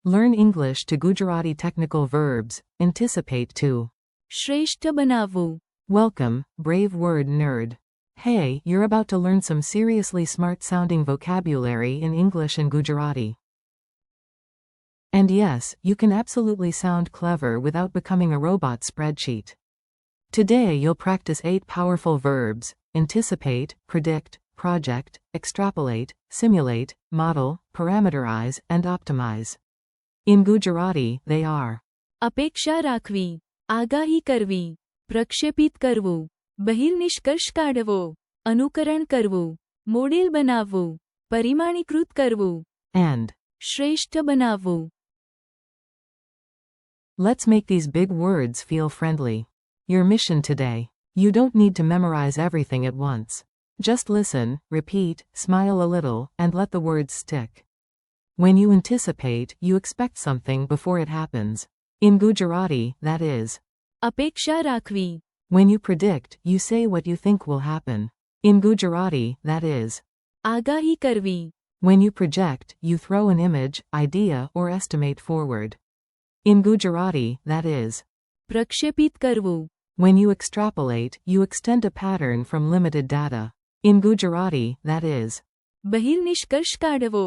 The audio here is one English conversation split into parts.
Learn English to Gujarati technical verbs, anticipate to. શ્રેષ્ઠ બનાવવું. Welcome, brave word nerd. Hey, you're about to learn some seriously smart-sounding vocabulary in English and Gujarati. And yes, you can absolutely sound clever without becoming a robot spreadsheet. Today you'll practice 8 powerful verbs: anticipate, predict, project, extrapolate, simulate, model, parameterize, and optimize. In Gujarati, they are અપેક્ષા રાખવી, આગાહી કરવી, પ્રક્ષેપિત કરવું, બહિર્નિષ્કર્ષ કાઢવો, અનુકરણ કરવું, model બનાવવું, પરિમાણીકૃત કરવું, and. શ્રેષ્ઠ બનાવવું. Let's make these big words feel friendly. Your mission today. You don't need to memorize everything at once. Just listen, repeat, smile a little, and let the words stick. When you anticipate, you expect something before it happens. In Gujarati, that is. અપેક્ષા રાખવી. When you predict, you say what you think will happen. In Gujarati, that is. આગાહી કરવી. When you project, you throw an image, idea, or estimate forward. In Gujarati, that is. પ્રક્ષેપિત કરવું. When you extrapolate, you extend a pattern from limited data. In Gujarati, that is. બહિર્નિષ્કર્ષ કાઢવો.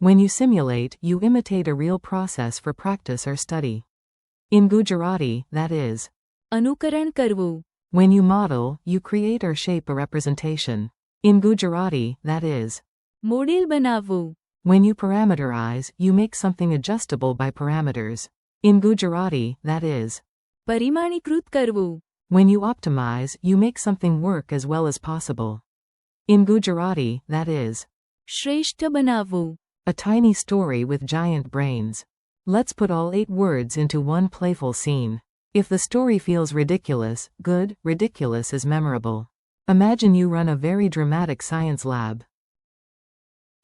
When you simulate, you imitate a real process for practice or study. In Gujarati, that is. અનુકરણ કરવું. When you model, you create or shape a representation. In Gujarati, that is. Model બનાવવું. When you parameterize, you make something adjustable by parameters. In Gujarati, that is. પરિમાણીકૃત કરવું. When you optimize, you make something work as well as possible. In Gujarati, that is. શ્રેષ્ઠ બનાવવું. A tiny story with giant brains. Let's put all 8 words into one playful scene. If the story feels ridiculous, good, ridiculous is memorable. Imagine you run a very dramatic science lab.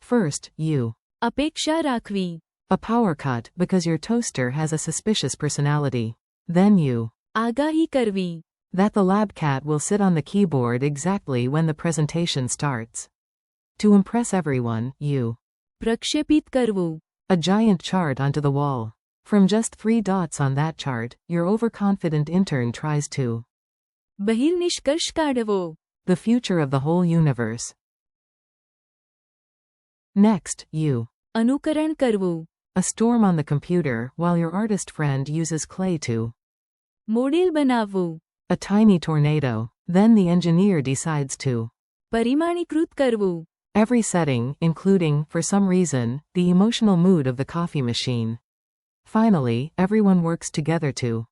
First, you. અપેક્ષા રાખવી. A power cut because your toaster has a suspicious personality. Then you. આગાહી કરવી. That the lab cat will sit on the keyboard exactly when the presentation starts. To impress everyone, you. પ્રક્ષેપિત કરવું. A giant chart onto the wall. From just 3 dots on that chart, your overconfident intern tries to. બહિર્નિષ્કર્ષ કાઢવો. The future of the whole universe. Next, you. અનુકરણ કરવું. A storm on the computer while your artist friend uses clay to. Model બનાવવું. A tiny tornado. Then the engineer decides to. પરિમાણીકૃત કરવું. Every setting, including, for some reason, the emotional mood of the coffee machine. Finally, everyone works together to.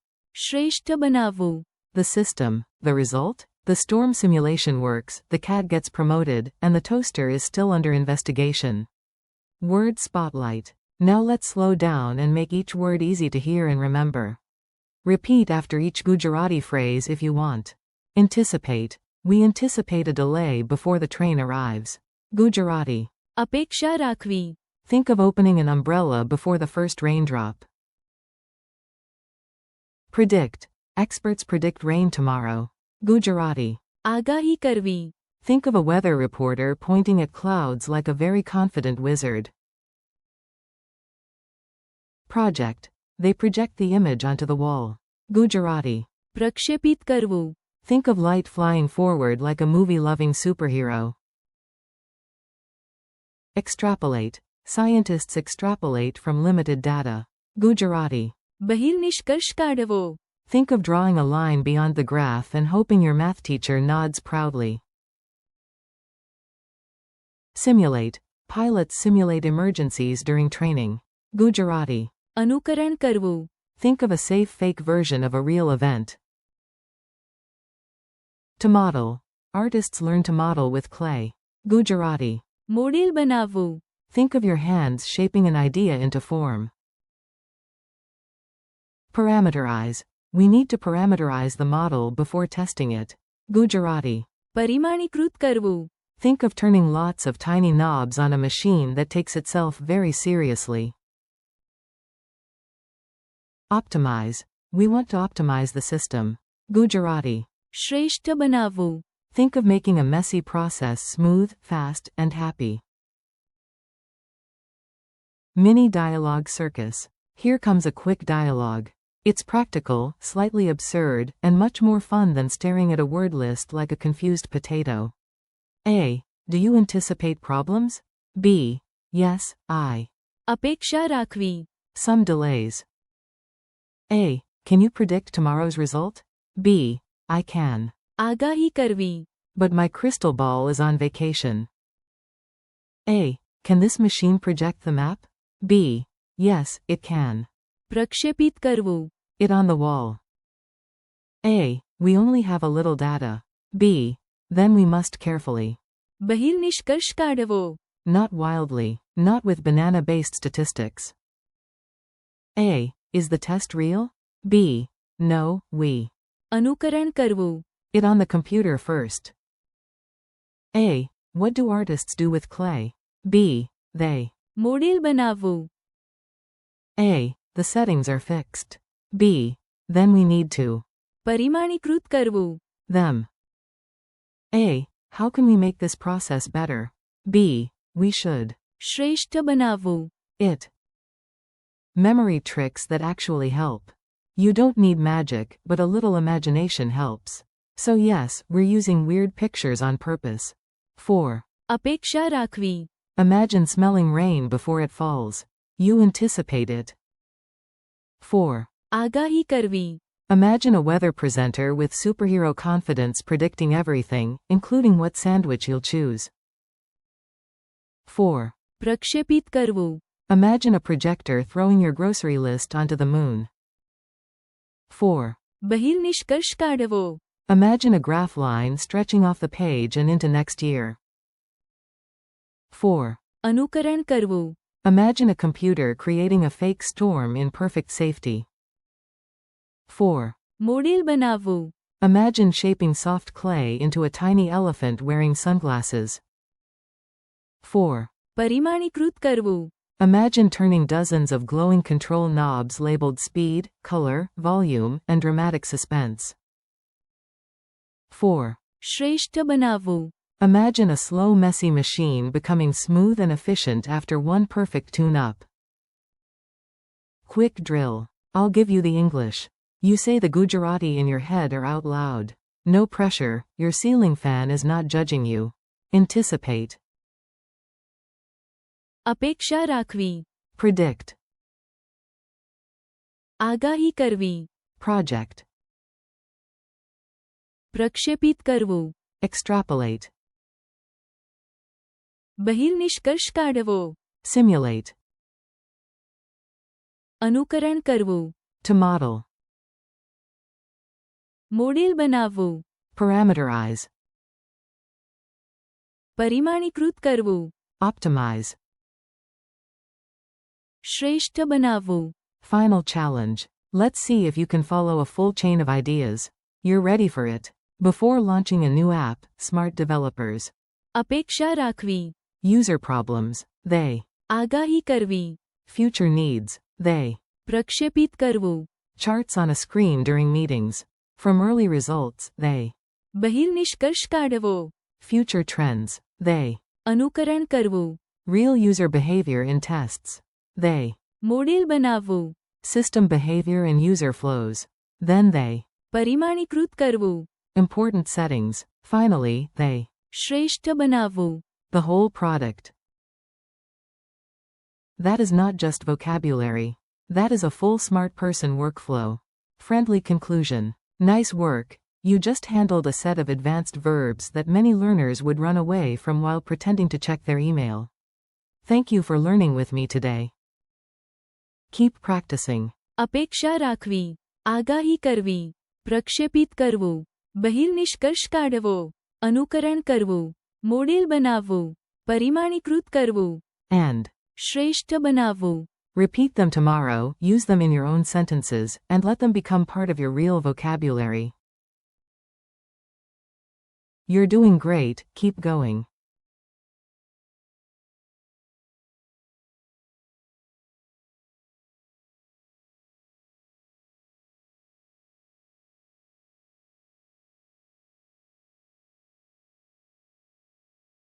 શ્રેષ્ઠ બનાવવું. The system. The result? The storm simulation works, the cat gets promoted, and the toaster is still under investigation. Word spotlight. Now let's slow down and make each word easy to hear and remember. Repeat after each Gujarati phrase if you want. Anticipate. We anticipate a delay before the train arrives. Gujarati. અપેક્ષા રાખવી. Think of opening an umbrella before the first raindrop. Predict. Experts predict rain tomorrow. Gujarati. આગાહી કરવી. Think of a weather reporter pointing at clouds like a very confident wizard. Project. They project the image onto the wall. Gujarati. પ્રક્ષેપિત કરવું. Think of light flying forward like a movie-loving superhero. Extrapolate. Scientists extrapolate from limited data. Gujarati. બહિર્નિષ્કર્ષ કાઢવો. Think of drawing a line beyond the graph and hoping your math teacher nods proudly. Simulate. Pilots simulate emergencies during training. Gujarati. અનુકરણ કરવું. Think of a safe fake version of a real event. To model. Artists learn to model with clay. Gujarati. Model બનાવવું. Think of your hands shaping an idea into form. Parameterize. We need to parameterize the model before testing it. Gujarati. પરિમાણીકૃત કરવું. Think of turning lots of tiny knobs on a machine that takes itself very seriously. Optimize. We want to optimize the system. Gujarati. શ્રેષ્ઠ બનાવવું. Think of making a messy process smooth, fast, and happy. Mini dialogue circus. Here comes a quick dialogue. It's practical, slightly absurd, and much more fun than staring at a word list like a confused potato. A. Do you anticipate problems? B. Yes, I. અપેક્ષા રાખવી. Some delays. A. Can you predict tomorrow's result? B. I can. આગાહી કરવી. But my crystal ball is on vacation. A. Can this machine project the map? B. Yes, it can. પ્રક્ષેપિત કરવું. It on the wall. A. We only have a little data. B. Then we must carefully. બહિર્નિષ્કર્ષ કાઢવો. Not wildly, not with banana-based statistics. A. Is the test real? B. No, we. અનુકરણ કરવું. It on the computer first. A. What do artists do with clay? B. They. Model બનાવવું. A. The settings are fixed. B. Then we need to. પરિમાણીકૃત કરવું. Them. A. How can we make this process better? B. We should. શ્રેષ્ઠ બનાવવું. It. Memory tricks that actually help. You don't need magic, but a little imagination helps. So yes, we're using weird pictures on purpose. 4. અપેક્ષા રાખવી. Imagine smelling rain before it falls. You anticipate it. 4. આગાહી કરવી. Imagine a weather presenter with superhero confidence predicting everything, including what sandwich you'll choose. 4. પ્રક્ષેપિત કરવું. Imagine a projector throwing your grocery list onto the moon. 4. બહિર્નિષ્કર્ષ કાઢવો. Imagine a graph line stretching off the page and into next year. 4. અનુકરણ કરવું. Imagine a computer creating a fake storm in perfect safety. 4. Model બનાવવું. Imagine shaping soft clay into a tiny elephant wearing sunglasses. 4. પરિમાણીકૃત કરવું. Imagine turning dozens of glowing control knobs labeled speed, color, volume, and dramatic suspense. 4. શ્રેષ્ઠ બનાવવું. Imagine a slow, messy machine becoming smooth and efficient after one perfect tune-up. Quick drill. I'll give you the English. You say the Gujarati in your head or out loud. No pressure, your ceiling fan is not judging you. Anticipate. અપેક્ષા રાખવી. Predict. આગાહી કરવી. Project. પ્રક્ષેપિત કરવું. Extrapolate. બહિર્નિષ્કર્ષ કાઢવો. Simulate. અનુકરણ કરવું. To model. Model બનાવવું. Parameterize. પરિમાણીકૃત કરવું. Optimize. શ્રેષ્ઠ બનાવવું. Final challenge. Let's see if you can follow a full chain of ideas. You're ready for it. Before launching a new app, smart developers. અપેક્ષા રાખવી. User problems. They. આગાહી કરવી. Future needs. They. પ્રક્ષેપિત કરવું. Charts on a screen during meetings. From early results, they. બહિર્નિષ્કર્ષ કાઢવો. Future trends. They. અનુકરણ કરવું. Real user behavior in tests. They. Model બનાવવું. System behavior and user flows. Then they. પરિમાણીકૃત કરવું. Important settings. Finally, they. શ્રેષ્ઠ બનાવવું. The whole product. That is not just vocabulary. That is a full smart person workflow. Friendly conclusion. Nice work. You just handled a set of advanced verbs that many learners would run away from while pretending to check their email. Thank you for learning with me today. Keep practicing. અપેક્ષા રાખવી. આગાહી કરવી. પ્રક્ષેપિત કરવું. બહિર્નિષ્કર્ષ કાઢવો. અનુકરણ કરવું. Model બનાવવું. પરિમાણીકૃત કરવું. And. શ્રેષ્ઠ બનાવવું. Repeat them tomorrow, use them in your own sentences, and let them become part of your real vocabulary. You're doing great, keep going.